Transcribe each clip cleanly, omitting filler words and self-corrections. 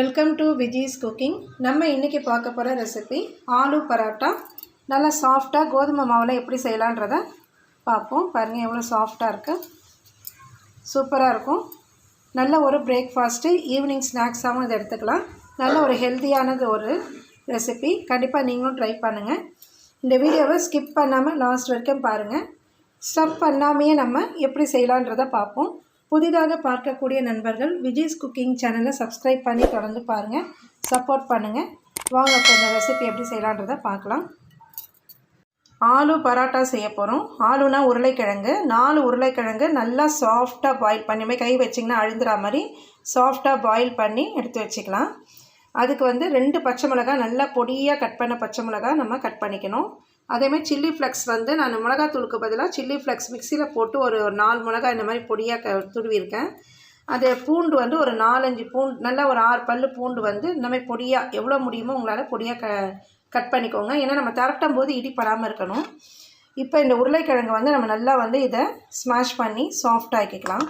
Welcome to Viji's cooking. நம்ம இன்றைக்கி பார்க்க போகிற ரெசிபி ஆலு பரோட்டா. நல்லா சாஃப்டாக கோதுமை மாவில் எப்படி செய்யலான்றதை பார்ப்போம். பாருங்கள் எவ்வளோ சாஃப்டாக இருக்குது, சூப்பராக இருக்கும். நல்ல ஒரு பிரேக்ஃபாஸ்ட்டு, ஈவினிங் ஸ்நாக்ஸாகவும் இதை எடுத்துக்கலாம். நல்ல ஒரு ஹெல்த்தியானது ஒரு ரெசிபி. கண்டிப்பாக நீங்களும் ட்ரை பண்ணுங்கள். இந்த வீடியோவை ஸ்கிப் பண்ணாமல் லாஸ்ட் வரைக்கும் பாருங்கள். ஸ்டப் பண்ணாமையே நம்ம எப்படி செய்யலான்றதை பார்ப்போம். புதிதாக பார்க்கக்கூடிய நண்பர்கள் விஜிஸ் குக்கிங் சேனலை சப்ஸ்கிரைப் பண்ணி தொடர்ந்து பாருங்கள், சப்போர்ட் பண்ணுங்கள். வாங்க இப்போ இந்த ரெசிபி எப்படி செய்யலான்றதை பார்க்கலாம். ஆலு பரோட்டா செய்ய போகிறோம். ஆலுனா உருளைக்கிழங்கு. 4 உருளைக்கிழங்கு நல்லா சாஃப்டாக பாயில் பண்ணி, கை வச்சிங்கன்னா அழுந்துற மாதிரி சாஃப்டாக பாயில் பண்ணி எடுத்து வச்சுக்கலாம். அதுக்கு 2 பச்சை மிளகாய், நல்லா பொடியாக கட் பண்ண பச்சை மிளகாய் நம்ம கட் பண்ணிக்கணும். அதேமாதிரி சில்லி ஃப்ளெக்ஸ் நான் மிளகாத்தூளுக்கு பதிலாக சில்லி ஃப்ளெக்ஸ் மிக்சியில் போட்டு ஒரு 4 மிளகாய் இந்த மாதிரி பொடியாக துருவியிருக்கேன். அது பூண்டு ஒரு 4-5 பூண்டு, நல்லா ஒரு 6 பல்லு பூண்டு இந்த மாதிரி பொடியாக எவ்வளோ முடியுமோ உங்களால் பொடியாக கட் பண்ணிக்கோங்க. ஏன்னா நம்ம திரட்டும் போது இடிப்படாமல் இருக்கணும். இப்போ இந்த உருளைக்கிழங்கு நம்ம நல்லா இதை ஸ்மாஷ் பண்ணி சாஃப்டாக ஆக்கிக்கலாம்.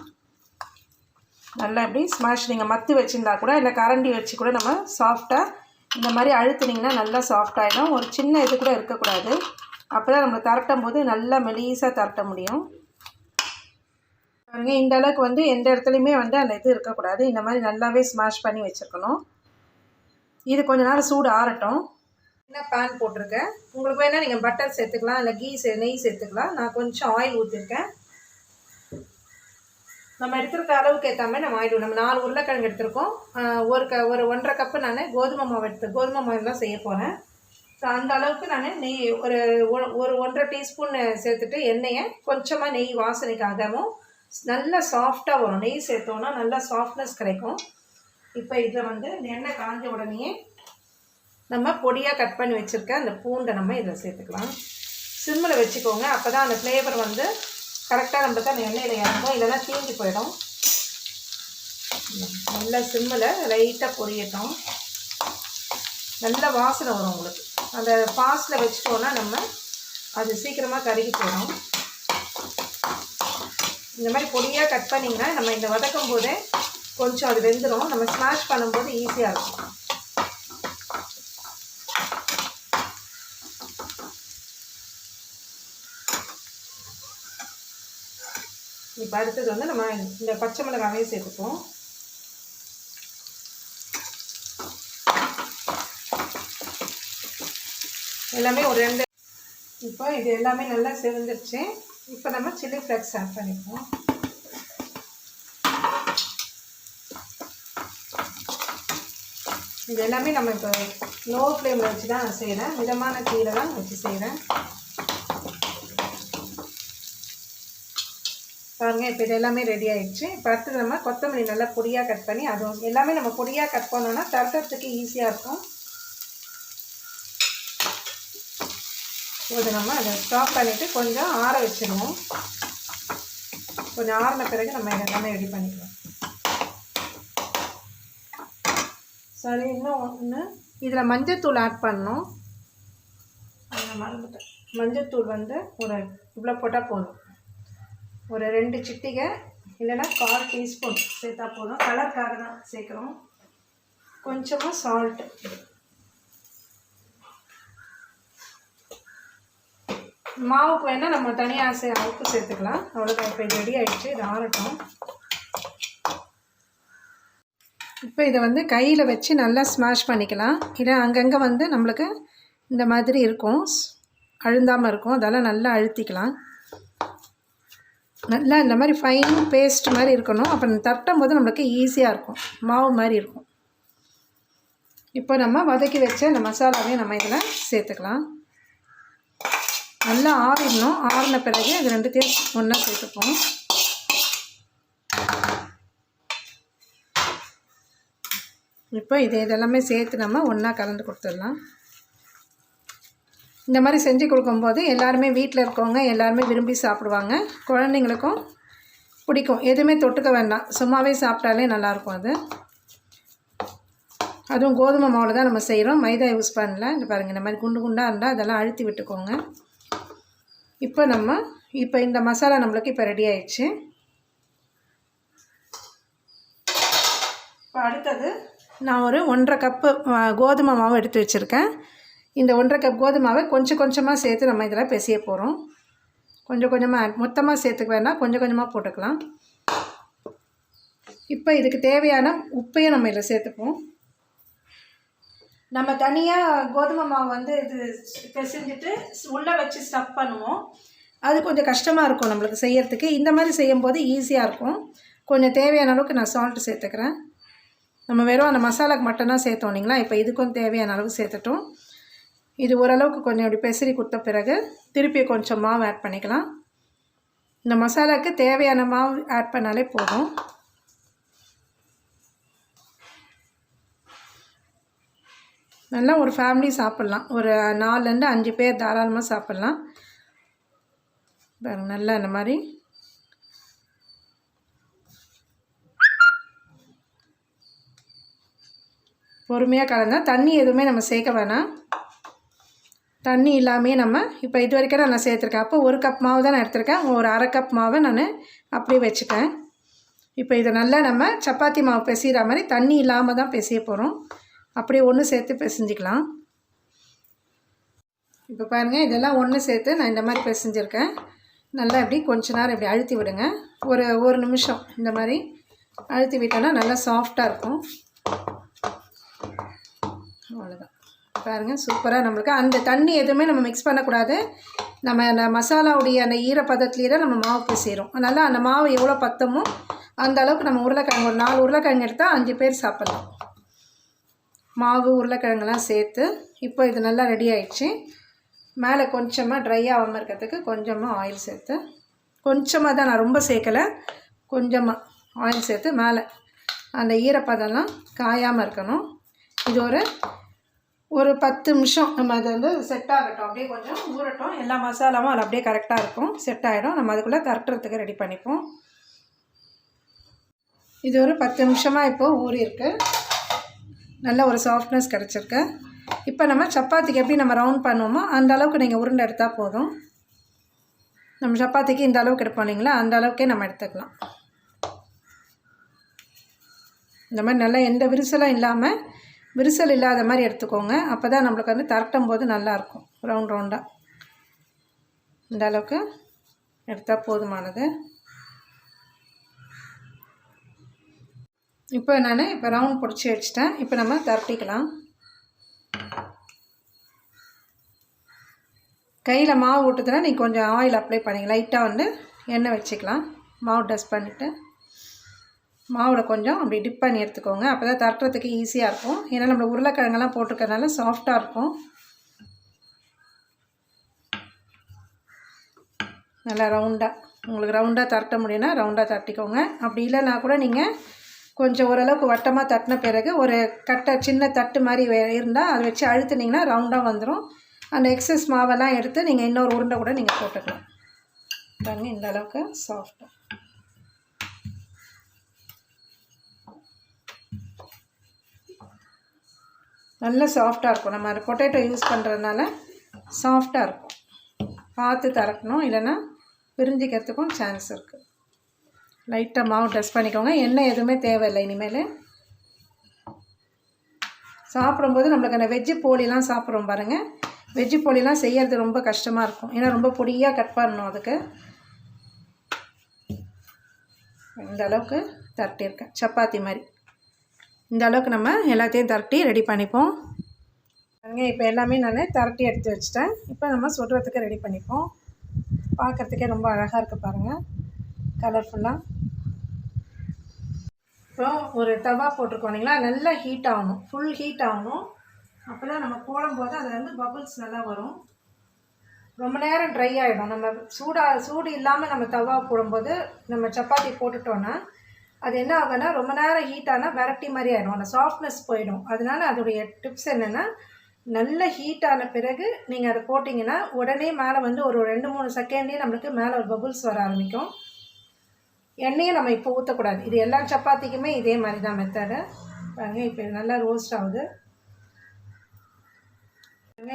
நல்லா இப்படி ஸ்மாஷ், நீங்கள் மத்து வச்சுருந்தா கூட இல்லை கரண்டி வச்சு கூட நம்ம சாஃப்டாக இந்த மாதிரி அழுத்துனிங்கன்னா நல்லா சாஃப்டாகிடும். ஒரு சின்ன இது கூட இருக்கக்கூடாது. அப்போ தான் நம்ம திரட்டும் போது நல்லா மெலீஸாக திரட்ட முடியும். பாருங்கள், இந்த அளவுக்கு எந்த இடத்துலையுமே அந்த இது இருக்கக்கூடாது. இந்த மாதிரி நல்லாவே ஸ்மாஷ் பண்ணி வச்சுருக்கணும். இது கொஞ்ச நேரம் சூடு ஆறட்டும். என்ன பேன் போட்டிருக்கேன். உங்களுக்கு வேணால் நீங்கள் பட்டர் சேர்த்துக்கலாம், இல்லை நெய் சேர்த்துக்கலாம். நான் கொஞ்சம் ஆயில் ஊற்றிருக்கேன். நம்ம எடுத்துருக்க அளவுக்கு ஏற்ற மாதிரி நம்ம ஆயிடும். நம்ம 4 உருளைக்கிழங்கு எடுத்துருக்கோம். ஒரு 1.5 கப்பு நான் கோதுமை மாவு தான் செய்ய போகிறேன். ஸோ அந்த அளவுக்கு நான் நெய் ஒரு 1.5 டீஸ்பூன் சேர்த்துட்டு எண்ணெயை கொஞ்சமாக நெய் வாசனைக்காகவும் நல்லா சாஃப்டாக வரும். நெய் சேர்த்தோன்னா நல்லா சாஃப்ட்னஸ் கிடைக்கும். இப்போ இதில் எண்ணெய் காஞ்ச உடனே நம்ம பொடியாக கட் பண்ணி வச்சுருக்க அந்த பூண்டை நம்ம இதில் சேர்த்துக்கலாம். சிம்மில் வச்சுக்கோங்க. அப்போ தான் அந்த ஃப்ளேவர் கரெக்டாக நம்மளுக்கு அந்த எண்ணெயில் இறங்கும், இல்லைன்னா தீஞ்சு போயிடும். நல்லா சிம்மில் லைட்டாக பொரியட்டும். நல்ல வாசனை வரும் உங்களுக்கு. அந்த பாஸில் வச்சுட்டோன்னா நம்ம அது சீக்கிரமாக கருகி போயிடும். இந்த மாதிரி பொடியாக கட் பண்ணிங்கன்னா நம்ம இந்த வதக்கும் போதே கொஞ்சம் அது வெந்துடும். நம்ம ஸ்மாஷ் பண்ணும்போது ஈஸியாக இருக்கும். இப்போ அடுத்தது நம்ம இந்த பச்சை மிளகாவே சேர்த்துப்போம். எல்லாமே ஒரு 2. இப்போ இது எல்லாமே நல்லா செவந்துருச்சு. இப்போ நம்ம சில்லி ஃப்ளெக்ஸ் ஆட் பண்ணிப்போம். இது எல்லாமே நம்ம இப்போ லோ ஃப்ளேமில் வச்சு தான் நான் செய்கிறேன். மிதமான தீயில தான் வச்சு செய்கிறேன். பாருங்கள், இப்போ இது எல்லாமே ரெடி ஆகிடுச்சு. இப்போ அடுத்தது நம்ம கொத்தமல்லி நல்லா பொடியாக கட் பண்ணி, அதுவும் எல்லாமே நம்ம பொடியாக கட் பண்ணோன்னா தரத்துக்கு ஈஸியாக இருக்கும். இது நம்ம அதை ஸ்டாப் பண்ணிவிட்டு கொஞ்சம் ஆற வச்சிடுவோம். கொஞ்சம் ஆறின பிறகு நம்ம இதெல்லாமே ரெடி பண்ணிக்கலாம். சரி, இன்னும் ஒன்று, இதில் மஞ்சத்தூள் ஆட் பண்ணணும். அதை மறந்துட்டேன். மஞ்சத்தூள் ஒரு இவ்வளோ போட்டால் போதும். ஒரு 2 சிட்டிகை இல்லைன்னா 1/4 டீஸ்பூன் சேர்த்தா போதும். கலருக்காக தான் சேர்க்குறோம். கொஞ்சமாக சால்ட்டு. மாவுக்கு வேணால் நம்ம தனியாக உப்பு சேர்த்துக்கலாம். அவ்வளோதான். இப்போ இது ரெடி ஆகிடுச்சு. இது ஆறட்டும். இப்போ இதை கையில் வச்சு நல்லா ஸ்மாஷ் பண்ணிக்கலாம். இதை அங்கங்கே நம்மளுக்கு இந்த மாதிரி இருக்கும், அழுந்தாமல் இருக்கும். அதெல்லாம் நல்லா அழுத்திக்கலாம். நல்லா இந்த மாதிரி ஃபைன் பேஸ்ட் மாதிரி இருக்கணும். அப்போ தட்டும் போது நம்மளுக்கு ஈஸியாக இருக்கும், மாவு மாதிரி இருக்கும். இப்போ நம்ம வதக்கி வச்ச இந்த மசாலாவையும் நம்ம இதில் சேர்த்துக்கலாம். நல்லா ஆறிடணும். ஆறின பிறகு இது 2த்தையும் ஒன்றா சேர்த்துப்போம். இப்போ இதெல்லாமே சேர்த்து நம்ம ஒன்றா கலந்து கொடுத்துடலாம். இந்த மாதிரி செஞ்சு கொடுக்கும்போது எல்லாருமே வீட்டில் இருக்கவங்க எல்லாருமே விரும்பி சாப்பிடுவாங்க. குழந்தைங்களுக்கும் பிடிக்கும். எதுவுமே தொட்டுக்க வேண்டாம், சும்மாவே சாப்பிட்டாலே நல்லாயிருக்கும். அதுவும் கோதுமை மாவில் தான் நம்ம செய்கிறோம், மைதா யூஸ் பண்ணல. இந்த பாருங்கள், இந்த மாதிரி குண்டு குண்டாக இருந்தால் அதெல்லாம் அழுத்தி விட்டுக்கோங்க. இப்போ இந்த மசாலா நம்மளுக்கு இப்போ ரெடி ஆயிடுச்சு. இப்போ அடுத்தது நான் ஒரு 1.5 கப்பு கோதுமை மாவு எடுத்து வச்சுருக்கேன். இந்த 1.5 கப் கோதுமை மாவை கொஞ்சம் கொஞ்சமாக சேர்த்து நம்ம இதில் பிசைய போகிறோம். கொஞ்சம் கொஞ்சமாக மொத்தமாக சேர்த்துக்க வேண்டாம், கொஞ்சம் கொஞ்சமாக போட்டுக்கலாம். இப்போ இதுக்கு தேவையான உப்பையும் நம்ம இதில் சேர்த்துப்போம். நம்ம தனியாக கோதுமை மாவு வந்து இது பிசைஞ்சிட்டு உள்ளே வச்சு ஸ்டஃப் பண்ணுவோம். அது கொஞ்சம் கஷ்டமாக இருக்கும் நம்மளுக்கு செய்யறதுக்கு. இந்த மாதிரி செய்யும்போது ஈஸியாக இருக்கும். கொஞ்சம் தேவையான அளவுக்கு நான் சால்ட்டு சேர்த்துக்கிறேன். நம்ம வெறும் அந்த மசாலாவுக்கு மட்டும்தான் சேர்த்தோம் இல்லைங்களா. இப்போ இதுக்கும் தேவையான அளவு சேர்த்துட்டோம். இது ஓரளவுக்கு கொஞ்சம் இப்படி பெசரி கொடுத்த பிறகு திருப்பி கொஞ்சம் மாவு ஆட் பண்ணிக்கலாம். இந்த மசாலாவுக்கு தேவையான மாவு ஆட் பண்ணாலே போதும். நல்லா ஒரு ஃபேமிலி சாப்பிட்லாம். ஒரு 4லேருந்து 5 பேர் தாராளமாக சாப்பிட்லாம். பாருங்கள், நல்லா இந்த மாதிரி பொறுமையாக கலந்தால் தண்ணி எதுவுமே நம்ம சேர்க்க வேணாம். தண்ணி இல்லாமே நம்ம இப்போ இது வரைக்கும் நான் சேர்த்துருக்கேன். அப்போ 1 கப் மாவு தான் நான் எடுத்திருக்கேன். ஒரு 1/2 கப் மாவை நான் அப்படியே வச்சுட்டேன். இப்போ இதை நல்லா நம்ம சப்பாத்தி மாவு பிசைகிற மாதிரி தண்ணி இல்லாமல் தான் பிசைய போகிறோம். அப்படியே ஒன்று சேர்த்து பிசைஞ்சிக்கலாம். இப்போ பாருங்கள், இதெல்லாம் ஒன்று சேர்த்து நான் இந்த மாதிரி பிசைஞ்சிருக்கேன். நல்லா இப்படி கொஞ்ச நேரம் இப்படி அழுத்தி விடுங்க. ஒரு நிமிஷம் இந்த மாதிரி அழுத்தி விட்டோன்னா நல்லா சாஃப்டாக இருக்கும். அவ்வளோதான். பாருங்கள், சூப்பராக நம்மளுக்கு அந்த தண்ணி எதுவுமே நம்ம மிக்ஸ் பண்ணக்கூடாது. நம்ம அந்த மசாலாவுடைய அந்த ஈரப்பதத்துலேயே தான் நம்ம மாவு பிசைகிறோம். அதனால் அந்த மாவு எவ்வளோ பத்தமோ அந்த அளவுக்கு நம்ம உருளைக்கிழங்கு ஒரு 4 உருளைக்கிழங்கு எடுத்தால் 5 பேர் சாப்பிட்லாம். மாவு உருளைக்கிழங்கெல்லாம் சேர்த்து இப்போ இது நல்லா ரெடி ஆகிடுச்சு. மேலே கொஞ்சமாக ட்ரை ஆகாமல் இருக்கிறதுக்கு கொஞ்சமாக ஆயில் சேர்த்து, கொஞ்சமாக தான், நான் ரொம்ப சேர்க்கலை, கொஞ்சமாக ஆயில் சேர்த்து மேலே அந்த ஈரப்பதம்லாம் காயாமல் இருக்கணும். இது ஒரு 10 நிமிஷம் நம்ம அது வந்து செட் ஆகட்டும். அப்படியே கொஞ்சம் ஊறட்டும். எல்லா மசாலாவும் அதில் அப்படியே கரெக்டாக இருக்கும், செட் ஆகிடும். நம்ம அதுக்குள்ளே தரட்டுறதுக்கு ரெடி பண்ணிப்போம். இது ஒரு 10 நிமிஷமாக இப்போது ஊறியிருக்கு. நல்ல ஒரு சாஃப்ட்னஸ் கிடச்சிருக்கு. இப்போ நம்ம சப்பாத்திக்கு எப்படி நம்ம ரவுண்ட் பண்ணுவோமோ அந்த அளவுக்கு நீங்கள் உருண்டை எடுத்தால் போதும். நம்ம சப்பாத்திக்கு இந்த அளவுக்கு எடுப்போம் இல்லைங்களா, அந்த அளவுக்கே நம்ம எடுத்துக்கலாம். இந்த மாதிரி நல்லா எந்த விரிசலும் இல்லாமல், விரிசல் இல்லாத மாதிரி எடுத்துக்கோங்க. அப்போ தான் நம்மளுக்கு வந்து தரட்டும் போது நல்லாயிருக்கும். ரவுண்டாக இந்த அளவுக்கு எடுத்தால் போதுமானது. இப்போ நான் ரவுண்ட் பிடிச்சி வச்சிட்டேன். இப்போ நம்ம தரட்டிக்கலாம். கையில் மாவு ஊட்டுதுன்னா நீங்கள் கொஞ்சம் ஆயில் அப்ளை பண்ணிங்க, லைட்டாக வந்து எண்ணெய் வச்சுக்கலாம். மாவு டஸ்ட் பண்ணிவிட்டு மாவில் கொஞ்சம் அப்படி டிப் பண்ணி எடுத்துக்கோங்க. அப்போ தான் தரட்டுறதுக்கு ஈஸியாக இருக்கும். ஏன்னா நம்ம உருளைக்கிழங்கெல்லாம் போட்டிருக்கறனால சாஃப்டாக இருக்கும். நல்லா ரவுண்டாக, உங்களுக்கு ரவுண்டாக தரட்ட முடியும்னா ரவுண்டாக தரட்டிக்கோங்க. அப்படி இல்லைன்னா கூட நீங்கள் கொஞ்சம் ஓரளவுக்கு வட்டமாக தட்டின பிறகு ஒரு சின்ன தட்டு மாதிரி இருந்தால் அதை வச்சு அழுத்துனீங்கன்னா ரவுண்டாக வந்துடும். அந்த எக்ஸஸ் மாவெல்லாம் எடுத்து நீங்கள் இன்னொரு உருண்டை கூட நீங்கள் போட்டுக்கலாம். பாருங்கள், இந்த அளவுக்கு சாஃப்டாக. நல்ல சாஃப்டாக இருக்கும். நம்ம அது பொட்டேட்டோ யூஸ் பண்ணுறதுனால சாஃப்டாக இருக்கும். பார்த்து தரட்டணும், இல்லைன்னா பிரிஞ்சிக்கிறதுக்கும் சான்ஸ் இருக்குது. லைட்டாக மாவு டஸ்ட் பண்ணிக்கோங்க. எண்ணெய் எதுவுமே தேவையில்லை இனிமேல். சாப்பிடும்போது நம்மளுக்கு அந்த வெஜ்ஜு போலிலாம் சாப்பிட்றோம் பாருங்கள், வெஜ்ஜு போலிலாம் செய்கிறது ரொம்ப கஷ்டமாக இருக்கும். ஏன்னா ரொம்ப பொடியாக கட் பண்ணணும். அதுக்கு இந்த அளவுக்கு தரட்டியிருக்கேன், சப்பாத்தி மாதிரி. இந்த அளவுக்கு நம்ம எல்லாத்தையும் தரட்டி ரெடி பண்ணிப்போம். பாருங்கள், இப்போ எல்லாமே நான் தரட்டி எடுத்து வச்சிட்டேன். இப்போ நம்ம சுடுறதுக்கு ரெடி பண்ணிப்போம். பார்க்குறதுக்கே ரொம்ப அழகாக இருக்குது பாருங்கள், கலர்ஃபுல்லாக. இப்போ ஒரு தவா போட்டிருக்கோம் இல்லைங்களா, நல்லா ஹீட் ஆகணும், ஃபுல் ஹீட் ஆகணும். அப்போ தான் நம்ம போடும்போது அதில் வந்து பபுள்ஸ் நல்லா வரும். ரொம்ப நேரம் ட்ரை ஆகிடும். நம்ம சூடு இல்லாமல் நம்ம தவா போடும்போது நம்ம சப்பாத்தி போட்டுட்டோன்னா அது என்ன ஆகும்னா ரொம்ப நேரம் ஹீட் ஆனால் வெரைட்டி மாதிரி ஆகிடும், அந்த சாஃப்ட்னஸ் போயிடும். அதனால அதோடைய டிப்ஸ் என்னென்னா, நல்ல ஹீட் ஆன பிறகு நீங்கள் அதை போட்டிங்கன்னா உடனே மேலே வந்து ஒரு 2-3 செகண்ட்லேயே நம்மளுக்கு மேலே ஒரு பபுள்ஸ் வர ஆரம்பிக்கும். எண்ணெயை நம்ம இப்போ ஊற்றக்கூடாது. இது எல்லா சப்பாத்திக்குமே இதே மாதிரி தான் மெத்தடு. பாருங்கள், இப்போ இது நல்லா ரோஸ்ட் ஆகுது.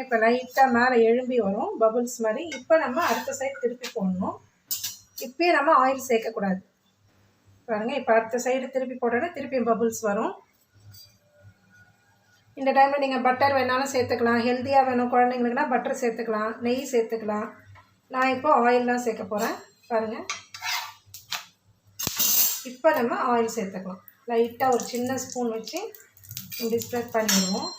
இப்போ லைட்டாக மேலே எழும்பி வரும் பபுள்ஸ் மாதிரி. இப்போ நம்ம அடுத்த சைடு திருப்பி போடணும். இப்போயே நம்ம ஆயில் சேர்க்கக்கூடாது. பாருங்கள், இப்போ அடுத்த சைடு திருப்பி போட்டோன்னா திருப்பி பபுள்ஸ் வரும். இந்த டைமில் நீங்கள் பட்டர் வேணாலும் சேர்த்துக்கலாம். ஹெல்த்தியாக வேணும் குழந்தைங்களுக்குனா பட்டர் சேர்த்துக்கலாம், நெய் சேர்த்துக்கலாம். நான் இப்போ ஆயில் தான் சேர்க்க போகிறேன். பாருங்கள், இப்போ நம்ம ஆயில் சேர்த்துக்கலாம். லைட்டாக ஒரு சின்ன ஸ்பூன் வச்சு இப்படி ஸ்ப்ரெட் பண்ணிடுவோம்.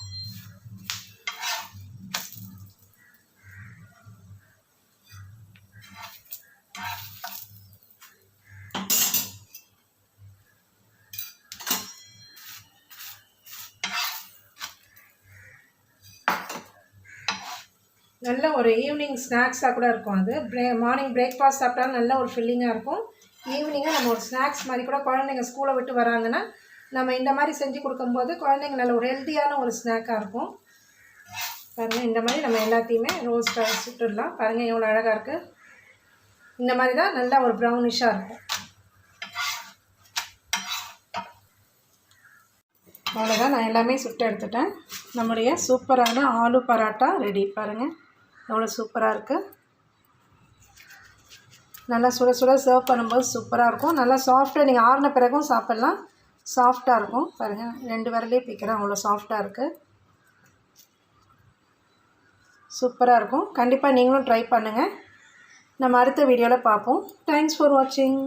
நல்ல ஒரு ஈவினிங் ஸ்நாக்ஸாக கூட இருக்கும். அது மார்னிங் பிரேக்ஃபாஸ்ட் சாப்பிட்டாலும் நல்ல ஒரு ஃபில்லிங்காக இருக்கும். ஈவினிங்காக நம்ம ஒரு ஸ்நாக்ஸ் மாதிரி கூட குழந்தைங்க ஸ்கூலை விட்டு வராங்கன்னா நம்ம இந்த மாதிரி செஞ்சு கொடுக்கும்போது குழந்தைங்க நல்ல ஒரு ஹெல்த்தியான ஒரு ஸ்நாக்காக இருக்கும். பாருங்கள், இந்த மாதிரி நம்ம எல்லாத்தையுமே ரோஸ்ட்டாக சுட்டுடலாம். பாருங்கள் எவ்வளோ அழகாக இருக்குது. இந்த மாதிரி தான் நல்லா ஒரு ப்ரௌனிஷாக இருக்கும். அவ்வளோதான், நான் எல்லாமே சுட்டு எடுத்துட்டேன். நம்முடைய சூப்பரான ஆலு பராட்டா ரெடி. பாருங்கள் எவ்வளோ சூப்பராக இருக்குது. நல்லா சுட சுட சர்வ் பண்ணும்போது சூப்பராக இருக்கும். நல்லா சாஃப்டாக நீங்கள் ஆறின பிறகும் சாப்பிட்லாம். சாஃப்டாக இருக்கும். பாருங்கள், 2 விரலே பிக்கிறேன், அவ்வளோ சாஃப்டாக இருக்குது. சூப்பராக இருக்கும். கண்டிப்பாக நீங்களும் ட்ரை பண்ணுங்கள். நம்ம அடுத்த வீடியோவில் பார்ப்போம். தேங்க்ஸ் ஃபார் வாட்சிங்.